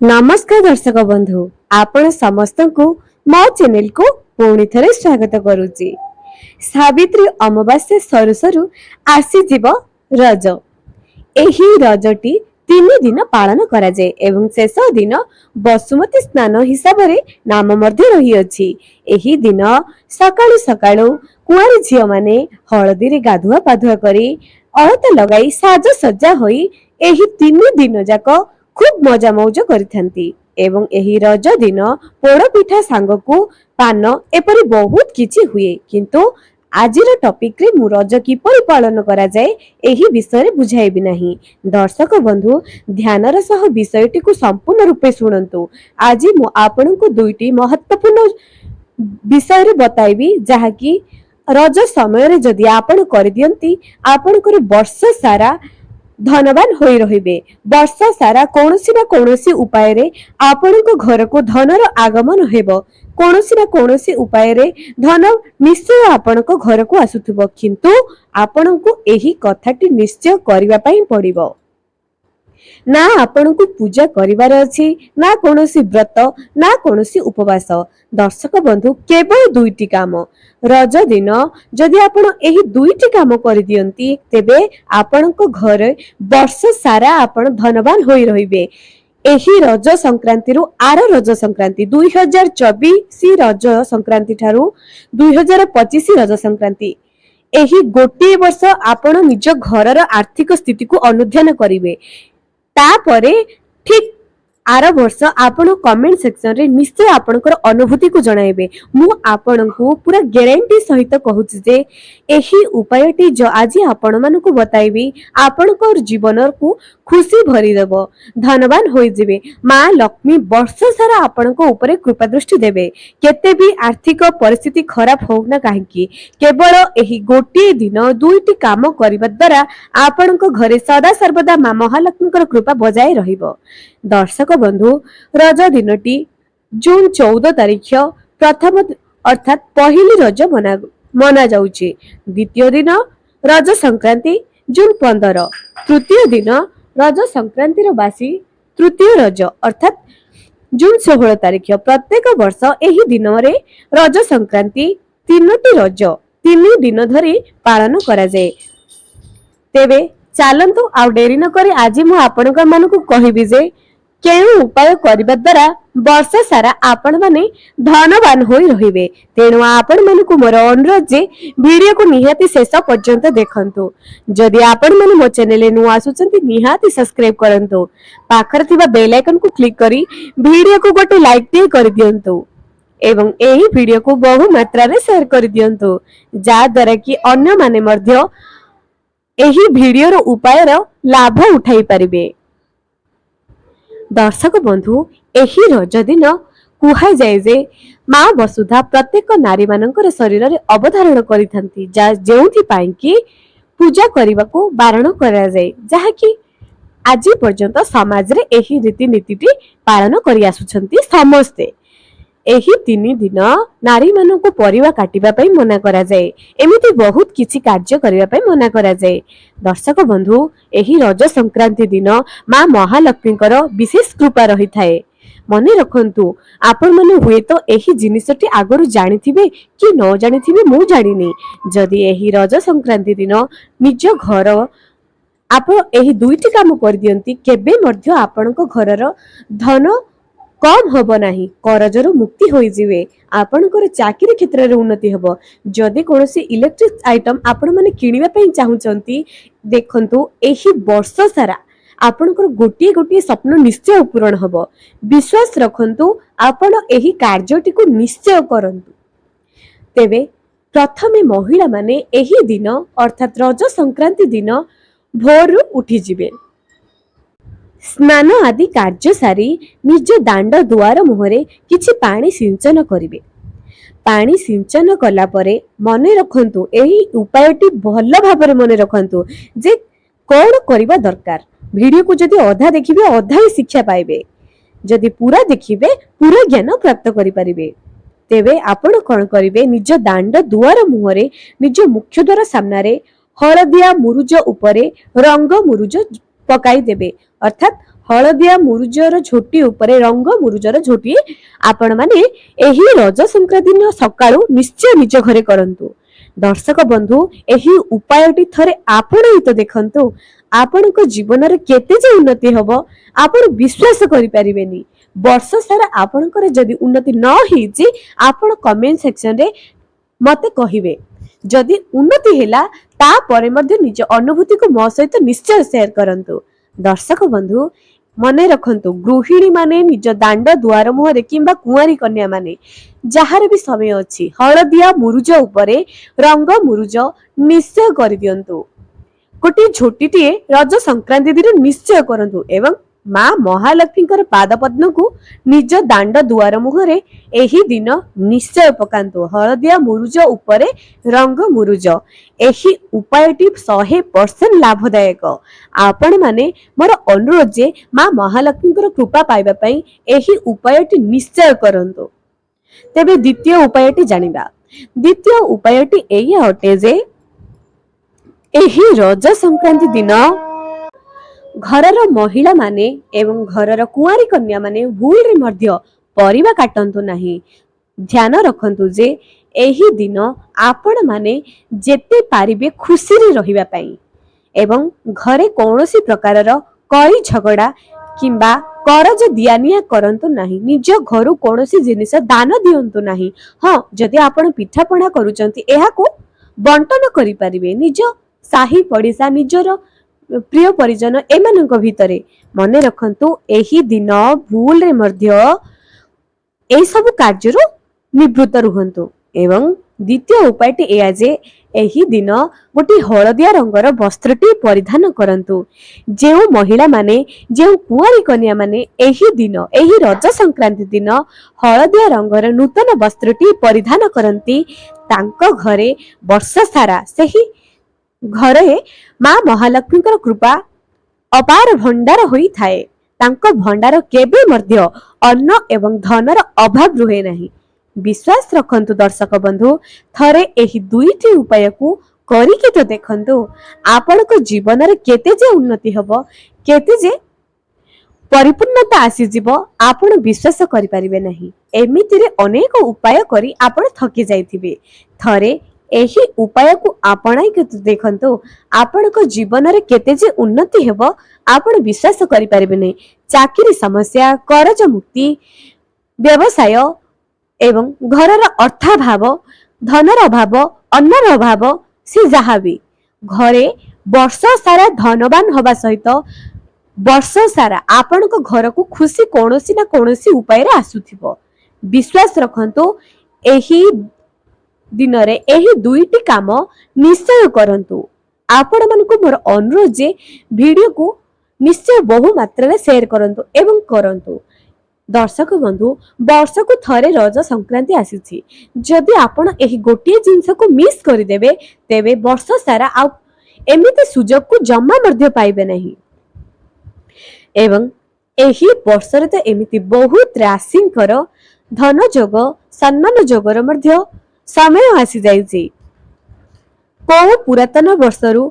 नमस्कार दर्शक बंधु आपण समस्त को मो चैनल को पुणी थरे स्वागत करुच्ची। सावित्री अमावास्या सरु सरु आसी जीव रज। एही रजटी 3 दिन पालन करा जाए एवं शेष दिन बसुमती स्नान हिसाब रे नाम मध्य रही अछि। एही दिन सकाळु सकाळु कुआरी झियो माने हळदी रे गाधुआ पाधुआ करी अलता लगाई साज सज्जा होई एही 3 दिन जाक खूब मजा मौज करिथांती एवं एही रज दिन पोड़ पिठा सांग को पान एपरी बहुत किछि हुए, किंतु आजिर टॉपिक रे मु रज किपरि पालन करा जाए एही विषय रे बुझाइबि नाही। दर्शक बंधु ध्यानर सह विषयटी को संपूर्ण रूपे सुनंतु। आज मु आपनकु दुईटी महत्वपूर्ण विषय रे बताइबि जहा कि रज समय रे जदि आपण करि दियंती आपनकर वर्ष सारा धनवान होई रहिबे। वर्ष सारा कोनोसी ना कोनोसी उपाय रे आपनको घर को धनर आगमन हेबो। कोनोसी ना कोनोसी उपाय रे धन निश्चय आपनको घर को आसुथिबो, किंतु आपनको एही कथाटी निश्चय करिवा पई पड़िबो। ना आपनको पूजा करिवार अछि ना कोनोसी व्रत ना कोनोसी उपवास। दर्शक बंधु केवल दुईटी काम रज दिन जदि आपण एही दुईटी काम करि दियंती तेबे आपनको घर वर्ष सारा आपण धनवान होई रहिबे। एही रज संक्रांति रु आर रज संक्रांति 2024 रज संक्रांति ठारू 2025 रज संक्रांति एही गोटे वर्ष आपण निज घरर आर्थिक स्थिति को अनुध्यान करिवे। तापरे ठीक आर वर्ष आपण कमेंट सेक्शन रे निश्चय आपनकर अनुभूति को जणाइबे। मु आपनकु पूरा गारंटी सहित कहूची जे एही उपायटी जो आज आपण मानकु बताइबी आपनकर जीवन को खुशी भरी देबो, धनवान होई जिवे। मां लक्ष्मी वर्ष सारा आपनको ऊपर कृपा दृष्टि देबे। केते भी आर्थिक परिस्थिति खराब हो ना काहेकि केवल एही गोटे दिन दुईटी काम करिबा द्वारा आपनको घरे सदा सर्वदा मां महालक्ष्मीकर कृपा बजाय रहिबो। दर्शक बंधु रज दिनटी जून 14 तारीख प्रथम अर्थात पहली रज मना जाउची। द्वितीय दिन रज संक्रांति जून 15, तृतीय दिन रज संक्रांति रो बासी तृतीय रज अर्थात जून 16 तारीख। प्रत्येक वर्ष एही दिन रे रज संक्रांति तीनोटी रज 3 दिन धरी पालन करा जाए। तेबे चलंतु आ डेरी न करी आज मु आपनका मानकु कहिबि जे केउ उपाय करिबा द्वारा वर्ष सारा आपण माने धनवान होई रहिबे। तेणु आपण मानकु मोर अनुरोध जे वीडियो को निहाती शेष पर्यंत देखंतु। जदि आपण माने मो चैनल नु आसुचंती निहाती सब्सक्राइब करंतु। पाखर थिबा बेल आइकन को क्लिक करी वीडियो को गोटे लाइक दे कर दियंतु एवं एही वीडियो को बहु मात्रा रे शेयर कर दियंतु, जा द्वारा कि अन्य माने मध्य एही वीडियो रो उपाय रो लाभ उठाई परिबे। दर्शक बंधु एही रज दिन कुहा जाए जे मां वसुधा प्रत्येक नारी मानकर शरीर रे अवधारण करिथांती, जा जेउथि पाई कि पूजा करबा को बारण करा जाए, जहा कि आज पर्यंत समाज रे एही रीति नीतिटी पालन करि आसुछंती समस्ते। एही 3 दिन नारी मानन को परिवा काटिबा पई मना करा जाए, एमिति बहुत किछि कार्य करिबा पई मना करा जाए। दर्शक बंधु एही रज संक्रांति दिन मां महालक्ष्मीकर विशेष कृपा रही थाए। मने रखंतु आपण माने हुए तो एही जिनिसटी आगरु जानिथिबे कि न जानिथिबे मु जानिनी। जदि एही रज संक्रांति दिन निज घर आपण एही दुईटी काम कर दियंती केबे मध्य आपणको घरर धन कम हबो नाही, करजरो मुक्ति होई जिवे। आपनकर चाकरी क्षेत्र रे उन्नति हबो। जदि कोनोसी इलेक्ट्रिक आइटम आपण माने किनिबा पई चाहुचंती देखंतु एही वर्ष सारा आपनकर गोटिए गोटिए स्वप्न निश्चय पूर्ण हबो। विश्वास रखंतु आपण एही कार्यटी को निश्चय करंतु। तेबे प्रथमे महिला माने एही दिन अर्थात रज संक्रांति दिन भोर उठी जिवे, स्नान आदि कार्य सारी निज दांड दुआर मुहरे किछि पानी सिंचन करिवे। पानी सिंचन कला परे मने रखंतु एही उपायटी भल भाबरे मने रखंतु जे कोन करिबा दरकार। वीडियो को जदि अधा देखिबे अधा ही शिक्षा पाइबे, जदि पूरा देखिबे पूरा ज्ञान प्राप्त करि परिबे। तेबे आपण कोन करिवे निज दांड दुआर मुहरे निज मुख्य द्वार सामना रे हळदिया मुरुज उपरे रंग मुरुज पकाई देबे, अर्थात ହଳଦିଆ ମୁରୁଜର ଝୋଟି ଉପରେ ରଙ୍ଗ ମୁରୁଜର ଝୋଟି ଆପଣ ମାନେ ଏହି ରଜ ସଂକ୍ରାନ୍ତି ଦିନ ସକାଳୁ ନିଶ୍ଚୟ ନିଜ ଘରେ କରନ୍ତୁ। ଦର୍ଶକ ବନ୍ଧୁ, ଏହି ଉପାୟଟି ଥରେ ଆପଣ ହିଁ ତ ଦେଖନ୍ତୁ, ଆପଣଙ୍କ ଜୀବନରେ କେତେ ଯେ ଉନ୍ନତି ହବ ଆପଣ ବିଶ୍ୱାସ କରିପାରିବେନି। ବର୍ଷ ସାରା ଆପଣଙ୍କର ଯଦି ଉନ୍ନତି ନ ହେଇଛି ଆପଣ କମେଣ୍ଟ ସେକ୍ସନରେ ମତେ କହିବେ। ଯଦି ଉନ୍ନତି ହେଲା ତାପରେ ମଧ୍ୟ ନିଜ ଅନୁଭୂତିକୁ ମୋ ସହିତ ନିଶ୍ଚୟ ସେୟାର କରନ୍ତୁ। ଦର୍ଶକ ବନ୍ଧୁ, ମନେ ରଖନ୍ତୁ, ଗୃହିଣୀ ମାନେ ନିଜ ଦାଣ୍ଡ ଦୁଆର ମୁହଁରେ କିମ୍ବା କୁଆଁରୀ କନ୍ୟା ମାନେ ଯାହାର ବି ସମୟ ଅଛି ହଳଦିଆ ମୁରୁଜ ଉପରେ ରଙ୍ଗ ମୁରୁଜ ନିଶ୍ଚୟ କରିଦିଅନ୍ତୁ। ଗୋଟିଏ ଝୋଟିଟିଏ ରଜ ସଂକ୍ରାନ୍ତି ଦିନ ନିଶ୍ଚୟ କରନ୍ତୁ ଏବଂ ମା ମହାଲକ୍ଷ୍ମୀଙ୍କର ପାଦ ପଦ୍ମକୁ ନିଜ ଦାଣ୍ଡ ଦୁଆର ମୁହଁରେ ଏହି ଦିନ ନିଶ୍ଚୟ ପକାନ୍ତୁ। ହଳଦିଆ ମୁରୁଜ ଉପରେ ରଙ୍ଗ ମୁରୁଜ, ଏହି ଉପାୟଟି 100% ଲାଭଦାୟକ। ଆପଣ ମାନେ ମୋର ଅନୁରୋଧ ଯେ ମା ମହାଲକ୍ଷ୍ମୀଙ୍କର କୃପା ପାଇବା ପାଇଁ ଏହି ଉପାୟଟି ନିଶ୍ଚୟ କରନ୍ତୁ। ତେବେ ଦ୍ୱିତୀୟ ଉପାୟଟି ଜାଣିବା। ଦ୍ୱିତୀୟ ଉପାୟଟି ଏଇଆ ଅଟେ ଯେ ଏହି ରଜ ସଂକ୍ରାନ୍ତି ଦିନ ଘରର ମହିଳା ମାନେ ଏବଂ ଘରର କୁଆଁରୀ କନ୍ୟା ମାନେ ଭୁଲରେ ମଧ୍ୟ ପରିବା କାଟନ୍ତୁ ନାହିଁ। ଧ୍ୟାନ ରଖନ୍ତୁ ଯେ ଏହି ଦିନ ଆପଣ ମାନେ ଯେତେ ପାରିବେ ଖୁସିରେ ରହିବା ପାଇଁ ଏବଂ ଘରେ କୌଣସି ପ୍ରକାରର କଳି ଝଗଡ଼ା କିମ୍ବା କରଜ ଦିଆନିଆ କରନ୍ତୁ ନାହିଁ। ନିଜ ଘରୁ କୌଣସି ଜିନିଷ ଦାନ ଦିଅନ୍ତୁ ନାହିଁ। ହଁ, ଯଦି ଆପଣ ପିଠାପଣା କରୁଛନ୍ତି ଏହାକୁ ବଣ୍ଟନ କରିପାରିବେ ନିଜ ସାହି ପଡ଼ିଶା, ନିଜର ପ୍ରିୟ ପରିଜନ ଏମାନଙ୍କ ଭିତରେ। ମନେ ରଖନ୍ତୁ, ଏହି ଦିନ ଭୁଲରେ ମଧ୍ୟ ଏସବୁ କାର୍ଯ୍ୟରୁ ନିବୃତ୍ତ ରୁହନ୍ତୁ। ଏବଂ ଦ୍ୱିତୀୟ ଉପାୟଟି ଏଇଆ ଯେ ଏହି ଦିନ ଗୋଟିଏ ହଳଦିଆ ରଙ୍ଗର ବସ୍ତ୍ରଟି ପରିଧାନ କରନ୍ତୁ। ଯେଉଁ ମହିଳା ମାନେ, ଯେଉଁ କୁଆଁରୀ କନ୍ୟା ମାନେ ଏହି ଦିନ, ଏହି ରଜ ସଂକ୍ରାନ୍ତି ଦିନ ହଳଦିଆ ରଙ୍ଗର ନୂତନ ବସ୍ତ୍ରଟି ପରିଧାନ କରନ୍ତି ତାଙ୍କ ଘରେ ବର୍ଷ ସାରା ସେହି ଘରେ ମା ମହାଲକ୍ଷ୍ମୀଙ୍କର କୃପା ଅପାର ଭଣ୍ଡାର ହୋଇଥାଏ। ତାଙ୍କ ଭଣ୍ଡାର କେବେ ମଧ୍ୟ ଅନ୍ନ ଏବଂ ଧନର ଅଭାବ ରୁହେ ନାହିଁ। ବିଶ୍ୱାସ ରଖନ୍ତୁ ଦର୍ଶକ ବନ୍ଧୁ, ଥରେ ଏହି ଦୁଇଟି ଉପାୟକୁ କରିକି ତ ଦେଖନ୍ତୁ, ଆପଣଙ୍କ ଜୀବନରେ କେତେ ଯେ ଉନ୍ନତି ହବ, କେତେ ଯେ ପରିପୂର୍ଣ୍ଣତା ଆସିଯିବ ଆପଣ ବିଶ୍ୱାସ କରିପାରିବେ ନାହିଁ। ଏମିତିରେ ଅନେକ ଉପାୟ କରି ଆପଣ ଥକି ଯାଇଥିବେ। ଥରେ ଏହି ଉପାୟକୁ ଆପଣାଇକି ଦେଖନ୍ତୁ, ଆପଣଙ୍କ ଜୀବନରେ କେତେ ଯେ ଉନ୍ନତି ହେବ ଆପଣ ବିଶ୍ୱାସ କରିପାରିବେ ନାହିଁ। ଚାକିରି ସମସ୍ୟା, କରଜ ମୁକ୍ତି, ବ୍ୟବସାୟ ଏବଂ ଘରର ଅର୍ଥାଭାବ, ଧନର ଅଭାବ, ଅନ୍ନର ଅଭାବ, ସେ ଯାହାବି ଘରେ ବର୍ଷ ସାରା ଧନବାନ ହବା ସହିତ ବର୍ଷ ସାରା ଆପଣଙ୍କ ଘରକୁ ଖୁସି କୌଣସି ନା କୌଣସି ଉପାୟରେ ଆସୁଥିବ। ବିଶ୍ୱାସ ରଖନ୍ତୁ, ଏହି ଦିନରେ ଏହି ଦୁଇଟି କାମ ନିଶ୍ଚୟ କରନ୍ତୁ। ଆପଣମାନଙ୍କୁ ମୋର ଅନୁରୋଧ ଯେ ଭିଡ଼ିଓକୁ ନିଶ୍ଚୟ ବହୁ ମାତ୍ରାରେ ସେୟାର କରନ୍ତୁ ଏବଂ କରନ୍ତୁ। ଦର୍ଶକ ବନ୍ଧୁ, ବର୍ଷକୁ ଥରେ ରଜ ସଂକ୍ରାନ୍ତି ଆସିଛି। ଯଦି ଆପଣ ଏହି ଗୋଟିଏ ଜିନିଷକୁ ମିସ୍ କରିଦେବେ ତେବେ ବର୍ଷ ସାରା ଆଉ ଏମିତି ସୁଯୋଗକୁ ଜମା ମଧ୍ୟ ପାଇବେ ନାହିଁ। ଏବଂ ଏହି ବର୍ଷରେ ତ ଏମିତି ବହୁତ ରାଶିଙ୍କର ଧନ ଯୋଗ, ସମ୍ମାନ ଯୋଗର ମଧ୍ୟ ସମୟ ଆସିଯାଇଛି। ବହୁ ପୁରାତନ ବର୍ଷରୁ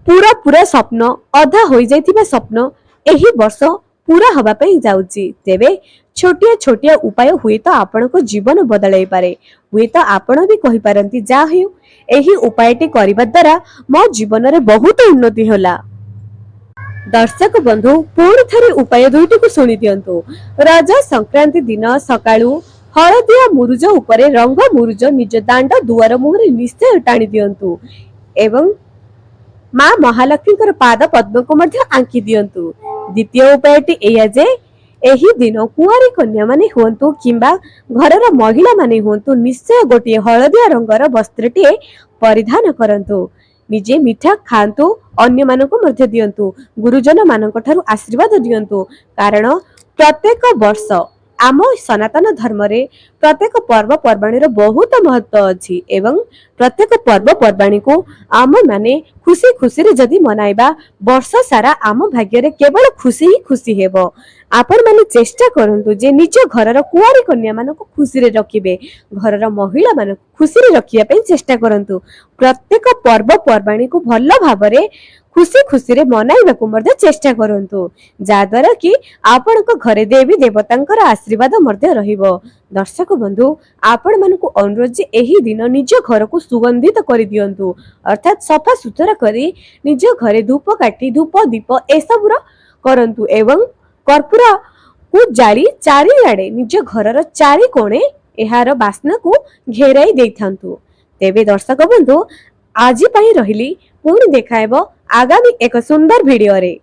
ପୁରା ସ୍ୱପ୍ନ, ଅଧା ହୋଇଯାଇଥିବା ସ୍ୱପ୍ନ ଏହି ବର୍ଷ ପୁରା ହବା ପାଇଁ ଯାଉଛି। ତେବେ ଛୋଟିଆ ଛୋଟିଆ ଉପାୟ ହୁଏତ ଆପଣଙ୍କ ଜୀବନ ବଦଳାଇ ପାରେ। ହୁଏତ ଆପଣ ବି କହିପାରନ୍ତି, ଯାହା ହେଉ ଏହି ଉପାୟଟି କରିବା ଦ୍ୱାରା ମୋ ଜୀବନରେ ବହୁତ ଉନ୍ନତି ହେଲା। ଦର୍ଶକ ବନ୍ଧୁ, ପୁଣି ଥରେ ଉପାୟ ଦୁଇଟିକୁ ଶୁଣି ଦିଅନ୍ତୁ। ରଜ ସଂକ୍ରାନ୍ତି ଦିନ ସକାଳୁ ହଳଦିଆ ମୁରୁଜ ଉପରେ ରଙ୍ଗ ମୁରୁଜ ନିଜ ଦାଣ୍ଡ ଦୁଆର ମୁହଁରେ ନିଶ୍ଚୟ ଟାଣି ଦିଅନ୍ତୁ ଏବଂ ମା ମହାଲକ୍ଷ୍ମୀଙ୍କର ପାଦ ପଦ୍ମକୁ ମଧ୍ୟ ଆଙ୍କି ଦିଅନ୍ତୁ। ଦ୍ୱିତୀୟ ଉପାୟଟି ଏଇଆ ଯେ ଏହି ଦିନ କୁଆଁରୀ କନ୍ୟା ମାନେ ହୁଅନ୍ତୁ କିମ୍ବା ଘରର ମହିଳା ମାନେ ହୁଅନ୍ତୁ, ନିଶ୍ଚୟ ଗୋଟିଏ ହଳଦିଆ ରଙ୍ଗର ବସ୍ତ୍ରଟିଏ ପରିଧାନ କରନ୍ତୁ। ନିଜେ ମିଠା ଖାଆନ୍ତୁ, ଅନ୍ୟମାନଙ୍କୁ ମଧ୍ୟ ଦିଅନ୍ତୁ, ଗୁରୁଜନ ମାନଙ୍କ ଠାରୁ ଆଶୀର୍ବାଦ ଦିଅନ୍ତୁ। କାରଣ ପ୍ରତ୍ୟେକ ବର୍ଷ ଆମ ସନାତନ ଧର୍ମରେ ପ୍ରତ୍ୟେକ ପର୍ବପର୍ବାଣୀର ବହୁତ ମହତ୍ଵ ଅଛି ଏବଂ ପ୍ରତ୍ୟେକ ପର୍ବପର୍ବାଣୀକୁ ଆମ ମାନେ ଖୁସି ଖୁସିରେ ଯଦି ମନାଇବା ବର୍ଷ ସାରା ଆମ ଭାଗ୍ୟରେ କେବଳ ଖୁସି ହିଁ ଖୁସି ହେବ। आपण माने चेष्टा करंतु जे निज घरर कुआरी कन्या मानक खुशी रे रखिबे घरर महिला मानक खुशी रे रखिया पे चेष्टा करंतु प्रत्येक पर्व पर्वाणी को भल भाबरे खुशी खुशी रे मनाइबाकू मध्य चेष्टा करंतु जा द्वारा कि आपणक घरे देवी देवतांकर आशीर्वाद मध्य रहिबो। दर्शक बंधु आपण मानकू अनुरोध जे एही दिन निज घर को सुगंधित करि दियंतु अर्थात सफा सुतरा करी निज घरे धूप काटी धूप दीप एसबुर करंतु एवं कर्पूर को जाली चारिआडे निज घरर चारि कोणे एहार बास्ना को घेराई देइथांतु। तेबे दर्शक बंधु आज पई रहिली पुणी देखाएब आगामी एक सुंदर वीडियो रे।